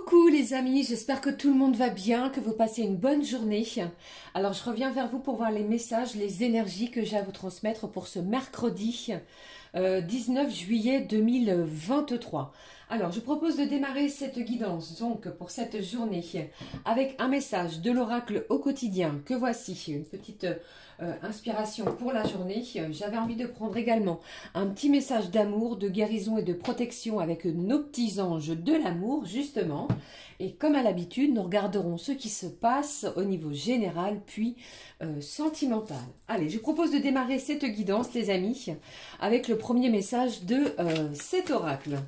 Coucou les amis, j'espère que tout le monde va bien, que vous passez une bonne journée. Alors je reviens vers vous pour voir les messages, les énergies que j'ai à vous transmettre pour ce mercredi 19 juillet 2023. Alors je propose de démarrer cette guidance donc pour cette journée avec un message de l'oracle au quotidien que voici, une petite inspiration pour la journée. J'avais envie de prendre également un petit message d'amour, de guérison et de protection avec nos petits anges de l'amour justement. Et comme à l'habitude, nous regarderons ce qui se passe au niveau général puis sentimental. Allez, je propose de démarrer cette guidance les amis avec le premier message de cet oracle.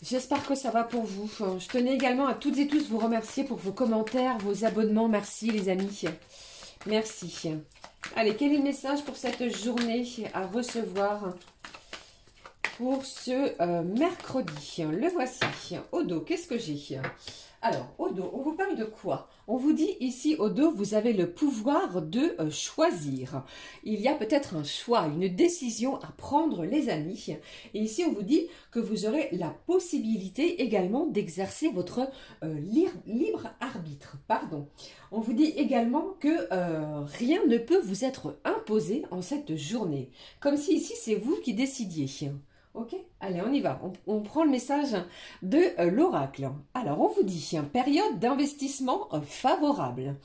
J'espère que ça va pour vous. Je tenais également à toutes et tous vous remercier pour vos commentaires, vos abonnements. Merci les amis. Merci. Allez, quel est le message pour cette journée à recevoir pour ce mercredi? Le voici. Au dos, qu'est-ce que j'ai? Alors, au dos, on vous parle de quoi? On vous dit ici, au dos, vous avez le pouvoir de choisir. Il y a peut-être un choix, une décision à prendre, les amis. Et ici, on vous dit que vous aurez la possibilité également d'exercer votre libre arbitre. Pardon. On vous dit également que rien ne peut vous être imposé en cette journée. Comme si ici, c'est vous qui décidiez. Ok, allez, on y va. On prend le message de l'oracle. Alors, on vous dit, période d'investissement favorable.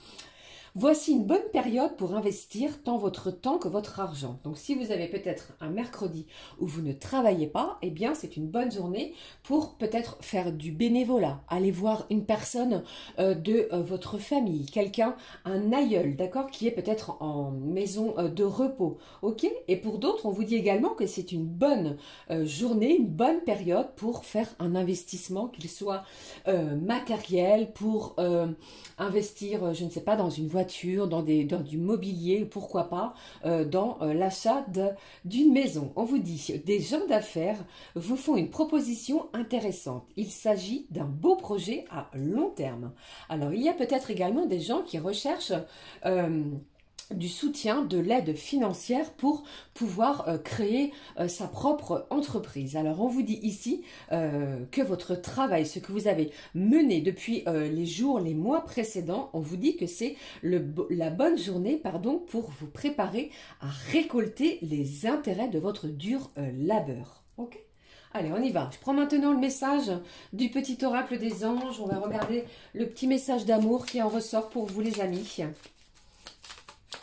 Voici une bonne période pour investir tant votre temps que votre argent. Donc, si vous avez peut-être un mercredi où vous ne travaillez pas, eh bien, c'est une bonne journée pour peut-être faire du bénévolat, aller voir une personne de votre famille, quelqu'un, un aïeul, d'accord, qui est peut-être en maison de repos, ok? Et pour d'autres, on vous dit également que c'est une bonne journée, une bonne période pour faire un investissement, qu'il soit matériel, pour investir, je ne sais pas, dans une voiture, dans du mobilier, pourquoi pas, dans l'achat d'une maison. On vous dit, des gens d'affaires vous font une proposition intéressante. Il s'agit d'un beau projet à long terme. Alors, il y a peut-être également des gens qui recherchent du soutien, de l'aide financière pour pouvoir créer sa propre entreprise. Alors, on vous dit ici que votre travail, ce que vous avez mené depuis les jours, les mois précédents, on vous dit que c'est la bonne journée, pardon, pour vous préparer à récolter les intérêts de votre dur labeur. Ok ? Allez, on y va. Je prends maintenant le message du petit oracle des anges. On va regarder le petit message d'amour qui en ressort pour vous les amis.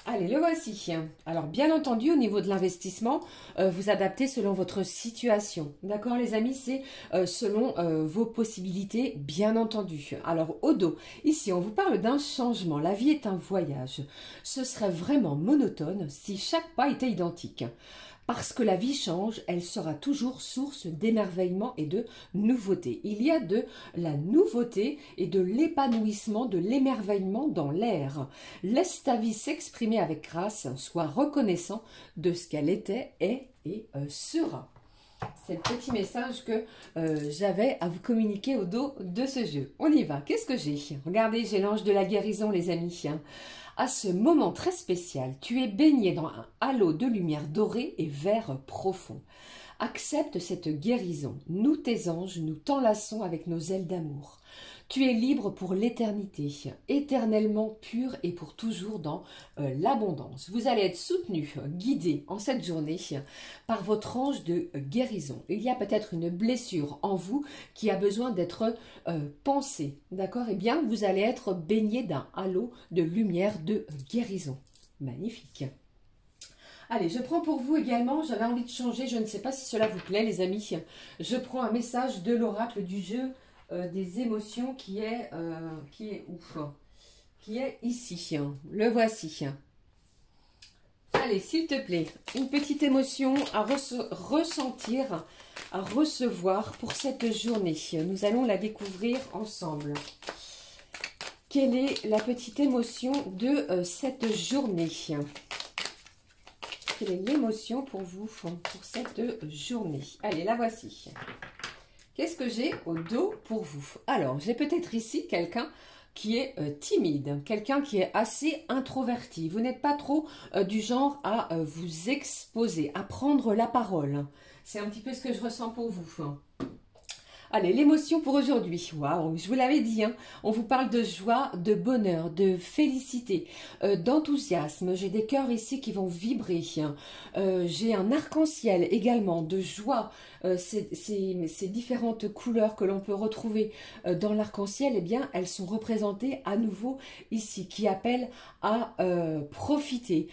Allez, le voici. Alors, bien entendu, au niveau de l'investissement, vous adaptez selon votre situation. D'accord, les amis? C'est selon vos possibilités, bien entendu. Alors, au dos, ici, on vous parle d'un changement. La vie est un voyage. Ce serait vraiment monotone si chaque pas était identique. Parce que la vie change, elle sera toujours source d'émerveillement et de nouveauté. Il y a de la nouveauté et de l'épanouissement, de l'émerveillement dans l'air. Laisse ta vie s'exprimer avec grâce, sois reconnaissant de ce qu'elle était, est et sera. C'est le petit message que j'avais à vous communiquer au dos de ce jeu. On y va. Qu'est-ce que j'ai? Regardez, j'ai l'ange de la guérison, les amis. À ce moment très spécial, tu es baigné dans un halo de lumière dorée et vert profond. Accepte cette guérison. Nous, tes anges, nous t'enlaçons avec nos ailes d'amour. Tu es libre pour l'éternité, éternellement pur et pour toujours dans l'abondance. Vous allez être soutenu, guidé en cette journée par votre ange de guérison. Il y a peut-être une blessure en vous qui a besoin d'être pensée, d'accord? Eh bien, vous allez être baigné d'un halo de lumière de guérison. Magnifique. Allez, je prends pour vous également, j'avais envie de changer, je ne sais pas si cela vous plaît les amis. Je prends un message de l'oracle du jeu des émotions qui est ici. Le voici. Allez, s'il te plaît, une petite émotion à ressentir, à recevoir pour cette journée. Nous allons la découvrir ensemble. Quelle est la petite émotion de cette journée? Quelle est l'émotion pour vous, pour cette journée? Allez, la voici. Qu'est-ce que j'ai au dos pour vous? Alors, j'ai peut-être ici quelqu'un qui est timide, quelqu'un qui est assez introverti. Vous n'êtes pas trop du genre à vous exposer, à prendre la parole. C'est un petit peu ce que je ressens pour vous. Allez, l'émotion pour aujourd'hui. Waouh, je vous l'avais dit, hein, on vous parle de joie, de bonheur, de félicité, d'enthousiasme. J'ai des cœurs ici qui vont vibrer. Hein. J'ai un arc-en-ciel également de joie. Ces différentes couleurs que l'on peut retrouver dans l'arc-en-ciel, eh bien, elles sont représentées à nouveau ici, qui appellent à profiter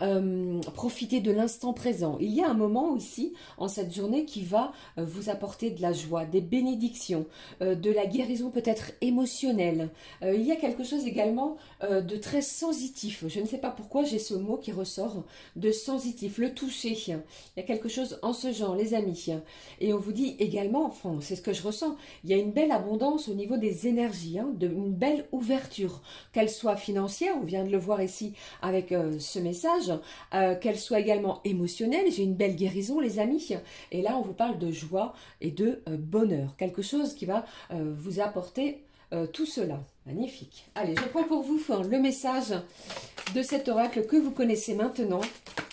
de l'instant présent. Il y a un moment ici, en cette journée, qui va vous apporter de la joie, des bénédictions, de la guérison peut-être émotionnelle. Il y a quelque chose également de très sensitif. Je ne sais pas pourquoi j'ai ce mot qui ressort de sensitif, le toucher. Il y a quelque chose en ce genre, les amis. Et on vous dit également, enfin, c'est ce que je ressens, il y a une belle abondance au niveau des énergies, hein, une belle ouverture, qu'elle soit financière, on vient de le voir ici avec ce message, qu'elle soit également émotionnelle, j'ai une belle guérison, les amis. Et là, on vous parle de joie et de bonheur, quelque chose qui va vous apporter tout cela. Magnifique. Allez, je prends pour vous le message de cet oracle que vous connaissez maintenant,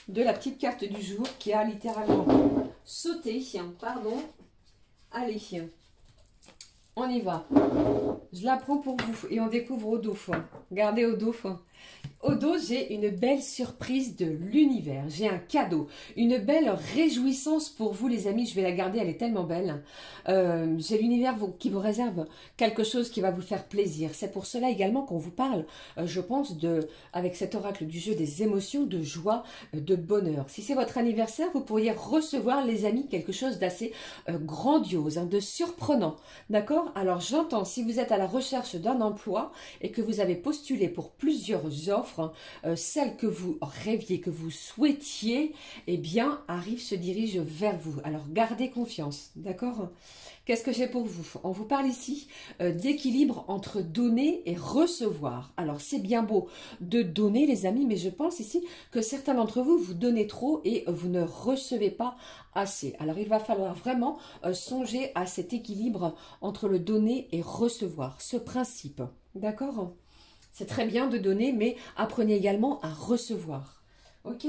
de la petite carte du jour qui a littéralement sauté. Pardon. Allez, on y va. Je la prends pour vous et on découvre au dos. Regardez au dos. Au dos, j'ai une belle surprise de l'univers. J'ai un cadeau, une belle réjouissance pour vous, les amis. Je vais la garder, elle est tellement belle. J'ai l'univers qui vous réserve quelque chose qui va vous faire plaisir. C'est pour cela également qu'on vous parle, je pense, avec cet oracle du jeu des émotions, de joie, de bonheur. Si c'est votre anniversaire, vous pourriez recevoir, les amis, quelque chose d'assez grandiose, hein, de surprenant. D'accord? Alors, j'entends, si vous êtes à la recherche d'un emploi et que vous avez postulé pour plusieurs offres, celle que vous rêviez, que vous souhaitiez, eh bien, se dirige vers vous. Alors, gardez confiance, d'accord? Qu'est-ce que j'ai pour vous? On vous parle ici d'équilibre entre donner et recevoir. Alors, c'est bien beau de donner, les amis, mais je pense ici que certains d'entre vous, vous donnez trop et vous ne recevez pas assez. Alors, il va falloir vraiment songer à cet équilibre entre le donner et recevoir, ce principe, d'accord? C'est très bien de donner, mais apprenez également à recevoir. Ok?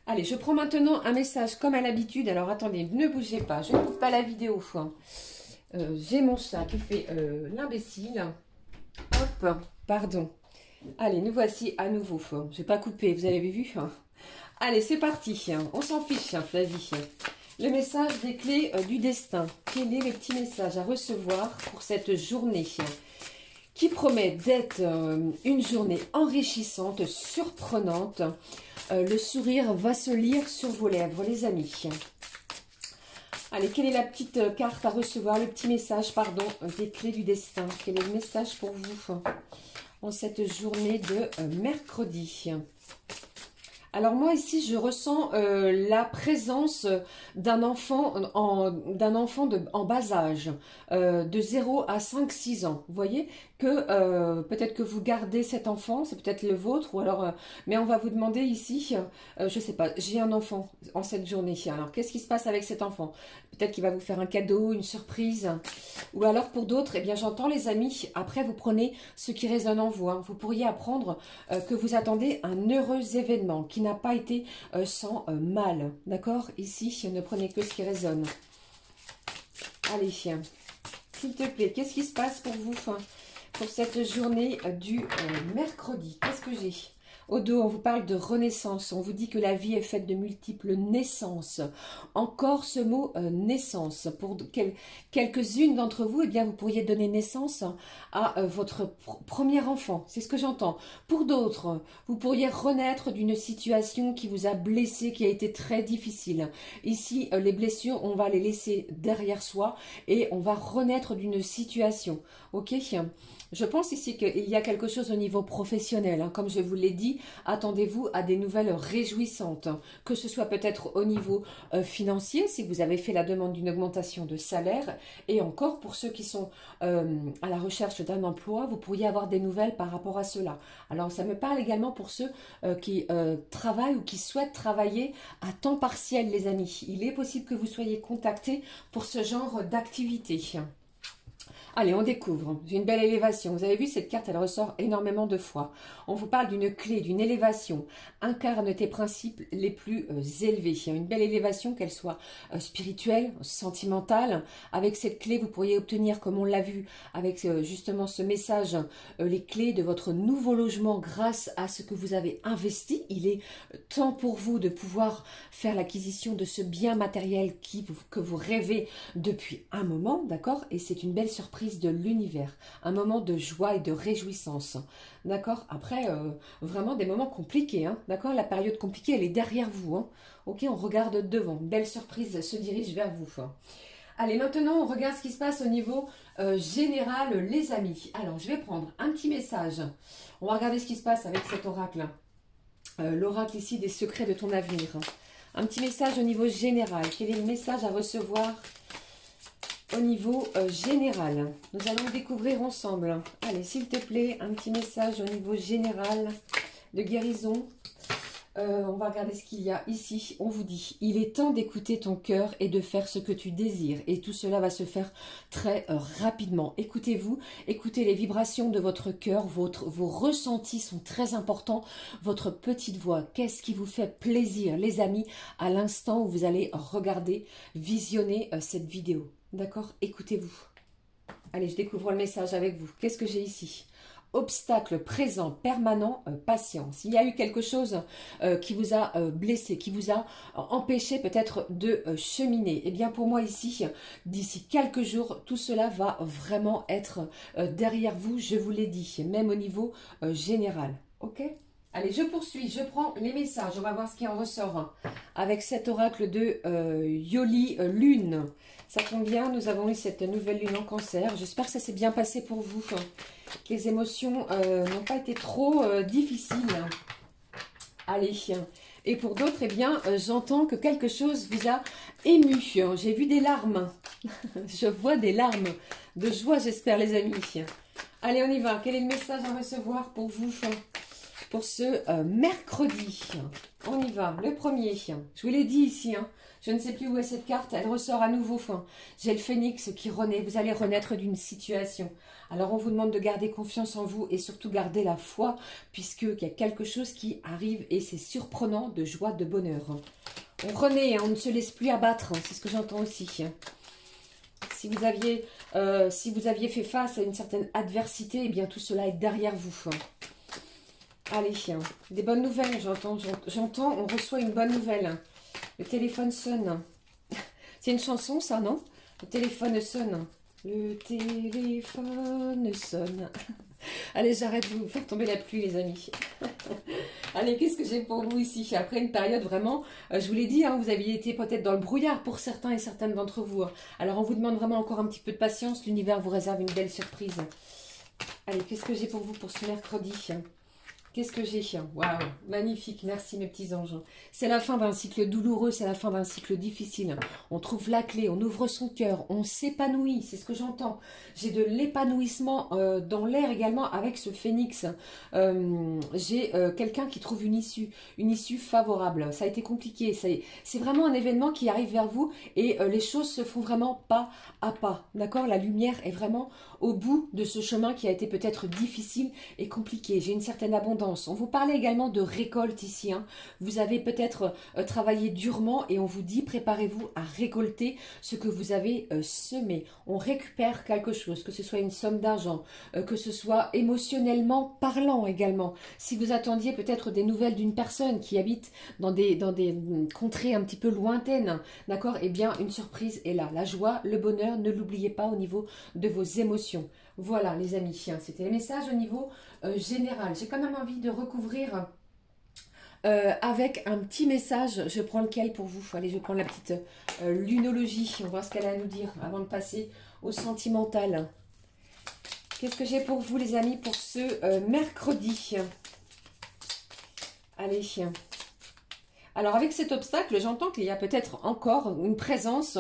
Allez, je prends maintenant un message comme à l'habitude. Alors, attendez, ne bougez pas. Je ne coupe pas la vidéo. J'ai mon chat qui fait l'imbécile. Hop, pardon. Allez, nous voici à nouveau. Je n'ai pas coupé, vous avez vu? Allez, c'est parti. On s'en fiche, Flavie. Le message des clés du destin. Quel est le petit message à recevoir pour cette journée qui promet d'être une journée enrichissante, surprenante. Le sourire va se lire sur vos lèvres, les amis. Allez, quelle est la petite carte à recevoir, le petit message, pardon, des clés du destin? Quel est le message pour vous en cette journée de mercredi? Alors moi ici je ressens la présence d'un enfant en bas âge, de 0 à 5-6 ans. Vous voyez que peut-être que vous gardez cet enfant, c'est peut-être le vôtre, ou alors, mais on va vous demander ici, je sais pas, j'ai un enfant en cette journée. Alors qu'est-ce qui se passe avec cet enfant? Peut-être qu'il va vous faire un cadeau, une surprise, ou alors pour d'autres, eh bien j'entends les amis, après vous prenez ce qui résonne en vous. Hein. Vous pourriez apprendre que vous attendez un heureux événement qui n'a pas été sans mal, d'accord? Ici, ne prenez que ce qui résonne. Allez, s'il te plaît, qu'est-ce qui se passe pour vous pour cette journée du mercredi? Qu'est-ce que j'ai? Au dos, on vous parle de renaissance. On vous dit que la vie est faite de multiples naissances. Encore ce mot naissance. Pour quelques-unes d'entre vous, eh bien, vous pourriez donner naissance à votre premier enfant. C'est ce que j'entends. Pour d'autres, vous pourriez renaître d'une situation qui vous a blessé, qui a été très difficile. Ici, les blessures, on va les laisser derrière soi et on va renaître d'une situation. Ok ? Je pense ici qu'il y a quelque chose au niveau professionnel. Hein. Comme je vous l'ai dit, attendez-vous à des nouvelles réjouissantes. Hein. Que ce soit peut-être au niveau financier, si vous avez fait la demande d'une augmentation de salaire. Et encore, pour ceux qui sont à la recherche d'un emploi, vous pourriez avoir des nouvelles par rapport à cela. Alors, ça me parle également pour ceux qui travaillent ou qui souhaitent travailler à temps partiel, les amis. Il est possible que vous soyez contactés pour ce genre d'activité. Allez, on découvre. J'ai une belle élévation. Vous avez vu, cette carte, elle ressort énormément de fois. On vous parle d'une clé, d'une élévation. Incarne tes principes les plus élevés. Une belle élévation, qu'elle soit spirituelle, sentimentale. Avec cette clé, vous pourriez obtenir, comme on l'a vu, avec justement ce message, les clés de votre nouveau logement grâce à ce que vous avez investi. Il est temps pour vous de pouvoir faire l'acquisition de ce bien matériel que vous rêvez depuis un moment, d'accord? Et c'est une belle surprise de l'univers, un moment de joie et de réjouissance, d'accord? Après, vraiment des moments compliqués, hein, d'accord? La période compliquée, elle est derrière vous, hein. Ok, on regarde devant, belle surprise se dirige vers vous. Allez, maintenant, on regarde ce qui se passe au niveau général, les amis. Alors, je vais prendre un petit message. On va regarder ce qui se passe avec cet oracle. L'oracle ici des secrets de ton avenir. Un petit message au niveau général. Quel est le message à recevoir au niveau général? Nous allons le découvrir ensemble. Allez, s'il te plaît, un petit message au niveau général de guérison. On va regarder ce qu'il y a ici. On vous dit, il est temps d'écouter ton cœur et de faire ce que tu désires. Et tout cela va se faire très rapidement. Écoutez-vous, écoutez les vibrations de votre cœur. Vos ressentis sont très importants. Votre petite voix, qu'est-ce qui vous fait plaisir, les amis, à l'instant où vous allez regarder, visionner cette vidéo. D'accord? Écoutez-vous. Allez, je découvre le message avec vous. Qu'est-ce que j'ai ici? Obstacle présent, permanent, patience. Il y a eu quelque chose qui vous a blessé, qui vous a empêché peut-être de cheminer. Eh bien pour moi ici, d'ici quelques jours, tout cela va vraiment être derrière vous, je vous l'ai dit, même au niveau général. Ok? Allez, je poursuis, je prends les messages, on va voir ce qui en ressort hein, avec cet oracle de Yoli Lune. Ça tombe bien, nous avons eu cette nouvelle lune en cancer. J'espère que ça s'est bien passé pour vous, que les émotions n'ont pas été trop difficiles. Allez, et pour d'autres, eh bien, j'entends que quelque chose vous a ému. J'ai vu des larmes, je vois des larmes de joie, j'espère les amis. Allez, on y va, quel est le message à recevoir pour vous pour ce mercredi? On y va, le premier. Je vous l'ai dit ici, hein. Je ne sais plus où est cette carte, elle ressort à nouveau. J'ai le phénix qui renaît, vous allez renaître d'une situation. Alors on vous demande de garder confiance en vous et surtout garder la foi, puisqu'il y a quelque chose qui arrive et c'est surprenant de joie, de bonheur. On renaît, hein, on ne se laisse plus abattre, hein, c'est ce que j'entends aussi. Si vous aviez fait face à une certaine adversité, eh bien tout cela est derrière vous. Allez, des bonnes nouvelles, j'entends, on reçoit une bonne nouvelle. Le téléphone sonne. C'est une chanson, ça, non? Le téléphone sonne. Le téléphone sonne. Allez, j'arrête de vous faire tomber la pluie, les amis. Allez, qu'est-ce que j'ai pour vous ici? Après une période vraiment, je vous l'ai dit, hein, vous aviez été peut-être dans le brouillard pour certains et certaines d'entre vous. Alors, on vous demande vraiment encore un petit peu de patience. L'univers vous réserve une belle surprise. Allez, qu'est-ce que j'ai pour vous pour ce mercredi? Qu'est-ce que j'ai? Waouh, magnifique, merci mes petits anges. C'est la fin d'un cycle douloureux, c'est la fin d'un cycle difficile. On trouve la clé, on ouvre son cœur, on s'épanouit, c'est ce que j'entends. J'ai de l'épanouissement dans l'air également avec ce phénix. J'ai quelqu'un qui trouve une issue favorable. Ça a été compliqué, c'est vraiment un événement qui arrive vers vous et les choses se font vraiment pas à pas. D'accord? La lumière est vraiment au bout de ce chemin qui a été peut-être difficile et compliqué. J'ai une certaine abondance. On vous parlait également de récolte ici. Hein. Vous avez peut-être travaillé durement et on vous dit préparez-vous à récolter ce que vous avez semé. On récupère quelque chose, que ce soit une somme d'argent, que ce soit émotionnellement parlant également. Si vous attendiez peut-être des nouvelles d'une personne qui habite dans des contrées un petit peu lointaines, d'accord? Eh bien, une surprise est là. La joie, le bonheur, ne l'oubliez pas au niveau de vos émotions. Voilà les amis, c'était les messages au niveau général. J'ai quand même envie de recouvrir avec un petit message. Je prends lequel pour vous? Allez, je prends la petite lunologie. On va voir ce qu'elle a à nous dire avant de passer au sentimental. Qu'est-ce que j'ai pour vous les amis pour ce mercredi? Allez. Alors avec cet obstacle, j'entends qu'il y a peut-être encore une présence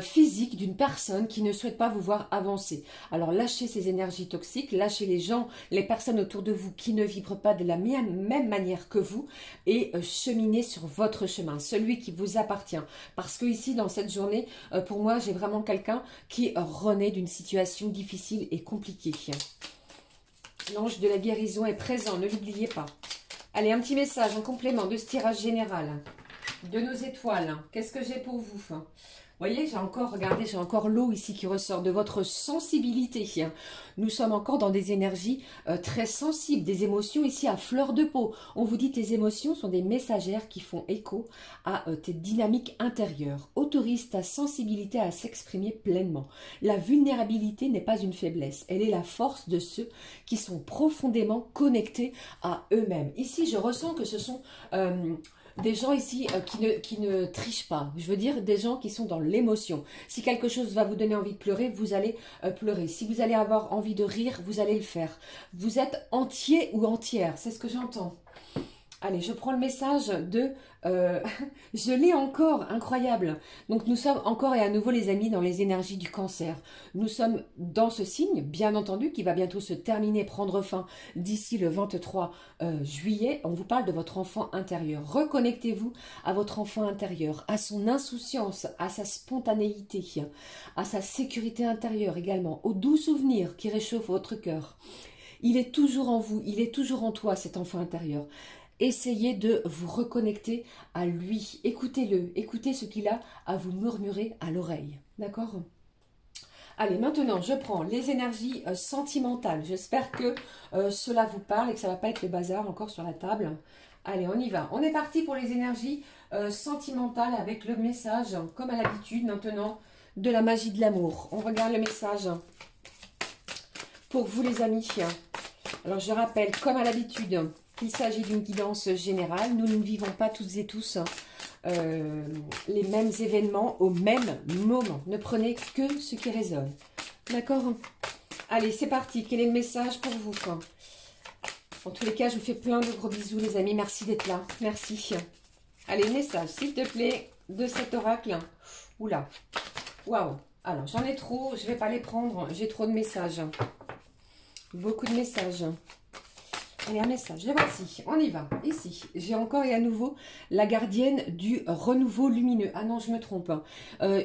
physique d'une personne qui ne souhaite pas vous voir avancer. Alors lâchez ces énergies toxiques, lâchez les gens, les personnes autour de vous qui ne vibrent pas de la même manière que vous et cheminez sur votre chemin, celui qui vous appartient. Parce que ici, dans cette journée, pour moi, j'ai vraiment quelqu'un qui renaît d'une situation difficile et compliquée. L'ange de la guérison est présent, ne l'oubliez pas. Allez, un petit message en complément de ce tirage général de nos étoiles. Qu'est-ce que j'ai pour vous? Vous voyez, j'ai encore, regardez, j'ai encore l'eau ici qui ressort de votre sensibilité. Nous sommes encore dans des énergies très sensibles, des émotions ici à fleur de peau. On vous dit tes émotions sont des messagères qui font écho à tes dynamiques intérieures. Autorise ta sensibilité à s'exprimer pleinement. La vulnérabilité n'est pas une faiblesse, elle est la force de ceux qui sont profondément connectés à eux-mêmes. Ici, je ressens que ce sont... des gens ici qui ne trichent pas. Je veux dire des gens qui sont dans l'émotion. Si quelque chose va vous donner envie de pleurer, vous allez pleurer. Si vous allez avoir envie de rire, vous allez le faire. Vous êtes entier ou entière, c'est ce que j'entends. Allez, je prends le message de... je l'ai encore, incroyable. Donc nous sommes encore et à nouveau les amis dans les énergies du cancer. Nous sommes dans ce signe, bien entendu, qui va bientôt se terminer, prendre fin d'ici le 23 juillet. On vous parle de votre enfant intérieur. Reconnectez-vous à votre enfant intérieur, à son insouciance, à sa spontanéité, à sa sécurité intérieure également, aux doux souvenirs qui réchauffent votre cœur. Il est toujours en vous, il est toujours en toi, cet enfant intérieur. Essayez de vous reconnecter à lui. Écoutez-le. Écoutez ce qu'il a à vous murmurer à l'oreille. D'accord? Allez, maintenant, je prends les énergies sentimentales. J'espère que cela vous parle et que ça ne va pas être le bazar encore sur la table. Allez, on y va. On est parti pour les énergies sentimentales avec le message, comme à l'habitude maintenant, de la magie de l'amour. On regarde le message pour vous les amis. Alors, je rappelle, comme à l'habitude... Il s'agit d'une guidance générale. Nous ne vivons pas toutes et tous les mêmes événements au même moment. Ne prenez que ce qui résonne. D'accord? Allez, c'est parti. Quel est le message pour vous? En tous les cas, je vous fais plein de gros bisous, les amis. Merci d'être là. Merci. Allez, message, s'il te plaît, de cet oracle. Oula. Waouh. Alors, j'en ai trop. Je ne vais pas les prendre. J'ai trop de messages. Beaucoup de messages. Allez, un message, le voici, on y va, ici, j'ai encore et à nouveau la gardienne du renouveau lumineux. Ah non, je me trompe,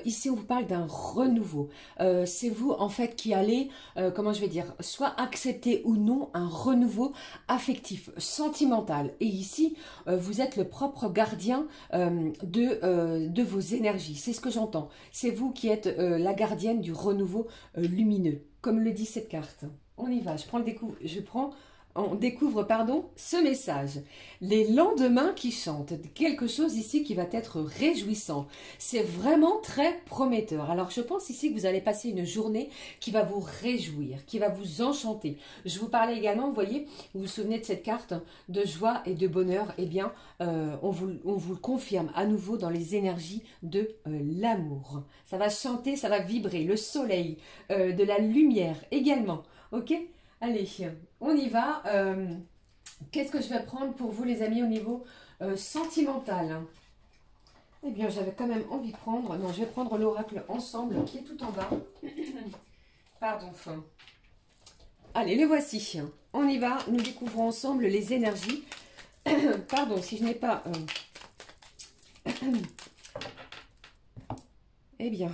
ici on vous parle d'un renouveau, c'est vous en fait qui allez, comment je vais dire, soit accepter ou non un renouveau affectif, sentimental. Et ici, vous êtes le propre gardien de vos énergies, c'est ce que j'entends. C'est vous qui êtes la gardienne du renouveau lumineux, comme le dit cette carte. On y va, on découvre ce message. Les lendemains qui chantent. Quelque chose ici qui va être réjouissant. C'est vraiment très prometteur. Alors, je pense ici que vous allez passer une journée qui va vous réjouir, qui va vous enchanter. Je vous parlais également, vous voyez, vous vous souvenez de cette carte de joie et de bonheur. Eh bien, on vous le confirme à nouveau dans les énergies de l'amour. Ça va chanter, ça va vibrer. Le soleil, de la lumière également. Ok ? Allez, on y va. Qu'est-ce que je vais prendre pour vous, les amis, au niveau sentimental? Eh bien, j'avais quand même envie de prendre... Non, je vais prendre l'oracle ensemble, qui est tout en bas. Pardon. Allez, le voici. On y va. Nous découvrons ensemble les énergies. Pardon, si je n'ai pas... Eh bien...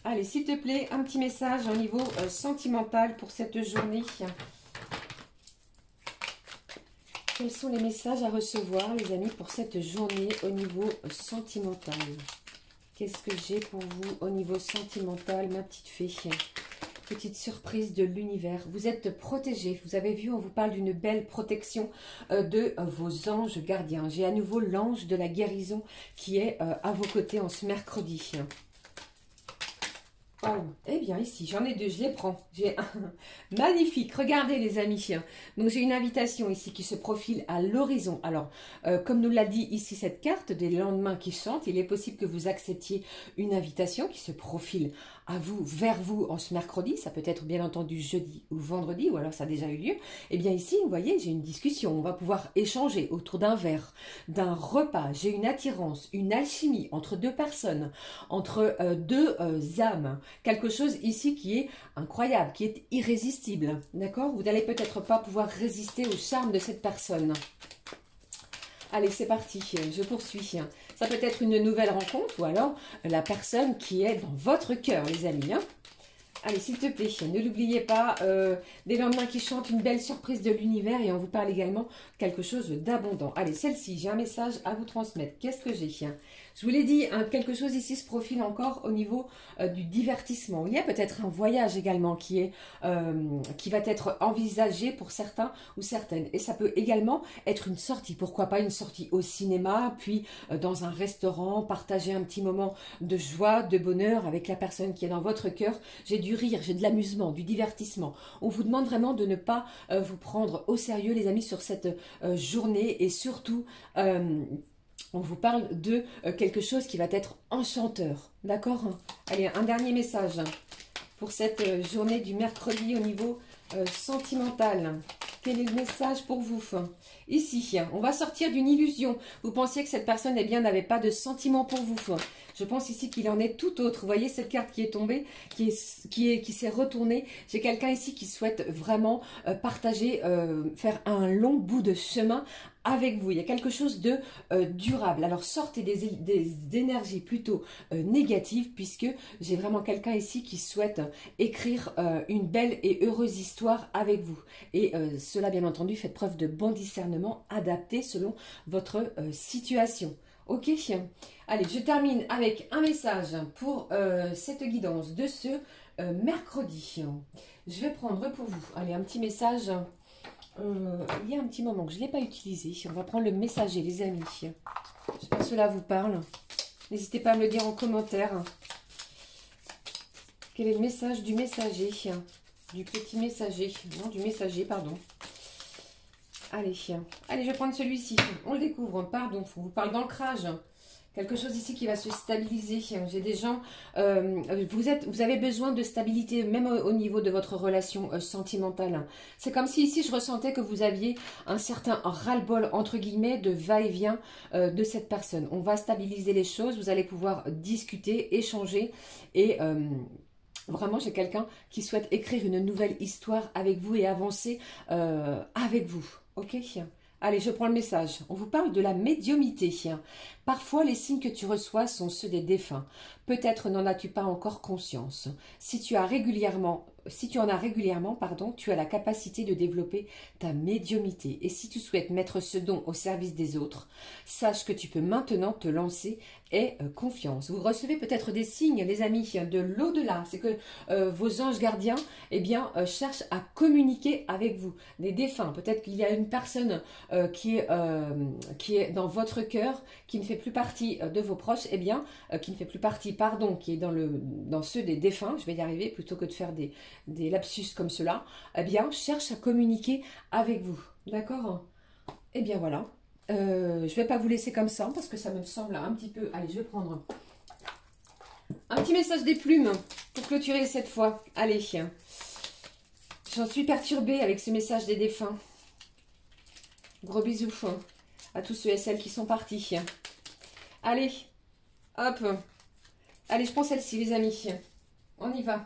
Allez, s'il te plaît, un petit message au niveau sentimental pour cette journée. Quels sont les messages à recevoir, les amis, pour cette journée au niveau sentimental? Qu'est-ce que j'ai pour vous au niveau sentimental, ma petite fée? Petite surprise de l'univers. Vous êtes protégés. Vous avez vu, on vous parle d'une belle protection de vos anges gardiens. J'ai à nouveau l'ange de la guérison qui est à vos côtés en ce mercredi. Oh, eh bien ici, j'en ai deux, je les prends. J'ai un magnifique, regardez les amis. Donc j'ai une invitation ici qui se profile à l'horizon. Alors, comme nous l'a dit ici cette carte des lendemains qui chantent, il est possible que vous acceptiez une invitation qui se profile à vous, vers vous en ce mercredi, ça peut être bien entendu jeudi ou vendredi, ou alors ça a déjà eu lieu, et bien ici, vous voyez, j'ai une discussion, on va pouvoir échanger autour d'un verre, d'un repas, j'ai une attirance, une alchimie entre deux personnes, entre deux âmes, quelque chose ici qui est incroyable, qui est irrésistible, d'accord? Vous n'allez peut-être pas pouvoir résister au charme de cette personne. Allez, c'est parti, je poursuis. Ça peut être une nouvelle rencontre ou alors la personne qui est dans votre cœur, les amis. Allez, s'il te plaît, ne l'oubliez pas, des lendemains qui chantent, une belle surprise de l'univers et on vous parle également quelque chose d'abondant. Allez, celle-ci, j'ai un message à vous transmettre. Qu'est-ce que j'ai? Je vous l'ai dit, quelque chose ici se profile encore au niveau du divertissement. Il y a peut-être un voyage également qui va être envisagé pour certains ou certaines. Et ça peut également être une sortie. Pourquoi pas une sortie au cinéma, puis dans un restaurant, partager un petit moment de joie, de bonheur avec la personne qui est dans votre cœur. J'ai du rire, j'ai de l'amusement, du divertissement. On vous demande vraiment de ne pas vous prendre au sérieux, les amis, sur cette journée et surtout... on vous parle de quelque chose qui va être enchanteur, d'accord? Allez, un dernier message pour cette journée du mercredi au niveau sentimental. Quel est le message pour vous? Ici, on va sortir d'une illusion. Vous pensiez que cette personne, eh bien, n'avait pas de sentiment pour vous. Je pense ici qu'il en est tout autre. Vous voyez cette carte qui est tombée, qui s'est retournée. J'ai quelqu'un ici qui souhaite vraiment partager, faire un long bout de chemin avec vous. Il y a quelque chose de durable. Alors sortez des énergies plutôt négatives puisque j'ai vraiment quelqu'un ici qui souhaite écrire une belle et heureuse histoire avec vous. Et cela bien entendu, faites preuve de bon discernement adapté selon votre situation. Ok, allez, je termine avec un message pour cette guidance de ce mercredi. Je vais prendre pour vous, allez, un petit message. Il y a un petit moment que je ne l'ai pas utilisé. On va prendre le messager, les amis. J'espère que cela vous parle. N'hésitez pas à me le dire en commentaire. Quel est le message du messager? Du petit messager. Non, du messager, pardon. Allez, allez, je vais prendre celui-ci. On le découvre, pardon. On vous parle d'ancrage. Quelque chose ici qui va se stabiliser. J'ai des gens, vous avez besoin de stabilité, même au niveau de votre relation sentimentale. C'est comme si ici je ressentais que vous aviez un certain ras-le-bol, entre guillemets, de va-et-vient de cette personne. On va stabiliser les choses, vous allez pouvoir discuter, échanger et... vraiment, j'ai quelqu'un qui souhaite écrire une nouvelle histoire avec vous et avancer avec vous. Ok? Allez, je prends le message. On vous parle de la médiumnité. Parfois, les signes que tu reçois sont ceux des défunts. Peut-être n'en as-tu pas encore conscience. Si tu en as régulièrement, pardon, tu as la capacité de développer ta médiumnité. Et si tu souhaites mettre ce don au service des autres, sache que tu peux maintenant te lancer et confiance. Vous recevez peut-être des signes, les amis, de l'au-delà. C'est que vos anges gardiens, eh bien, cherchent à communiquer avec vous. Les défunts, peut-être qu'il y a une personne qui est dans votre cœur, qui ne fait plus partie de vos proches, eh bien, qui ne fait plus partie, pardon, qui est dans ceux des défunts, je vais y arriver, plutôt que de faire des lapsus comme cela, eh bien, cherche à communiquer avec vous. D'accord? Eh bien, voilà. Je ne vais pas vous laisser comme ça, parce que ça me semble un petit peu... Allez, je vais prendre un petit message des plumes pour clôturer cette fois. Allez. J'en suis perturbée avec ce message des défunts. Gros bisous à tous ceux et celles qui sont partis. Allez, hop. Allez, je prends celle-ci, les amis. On y va.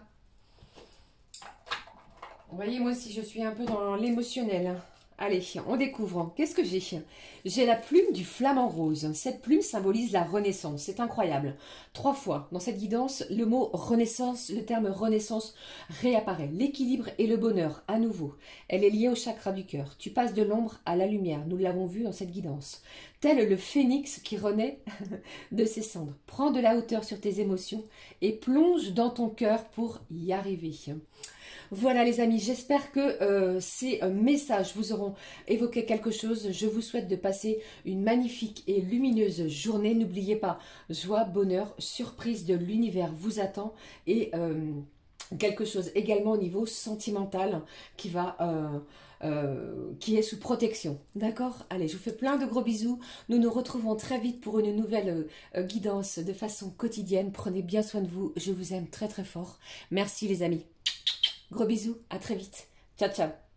Vous voyez, moi aussi, je suis un peu dans l'émotionnel. Allez, on découvre. Qu'est-ce que j'ai? J'ai la plume du flamant rose. Cette plume symbolise la renaissance. C'est incroyable. 3 fois dans cette guidance, le mot renaissance, le terme renaissance réapparaît. L'équilibre et le bonheur, à nouveau. Elle est liée au chakra du cœur. Tu passes de l'ombre à la lumière. Nous l'avons vu dans cette guidance. Tel le phénix qui renaît de ses cendres. Prends de la hauteur sur tes émotions et plonge dans ton cœur pour y arriver. Voilà les amis, j'espère que ces messages vous auront évoqué quelque chose. Je vous souhaite de passer une magnifique et lumineuse journée. N'oubliez pas, joie, bonheur, surprise de l'univers vous attend. Et quelque chose également au niveau sentimental qui qui est sous protection. D'accord? Allez, je vous fais plein de gros bisous. Nous nous retrouvons très vite pour une nouvelle guidance de façon quotidienne. Prenez bien soin de vous. Je vous aime très très fort. Merci les amis. Gros bisous. À très vite. Ciao, ciao.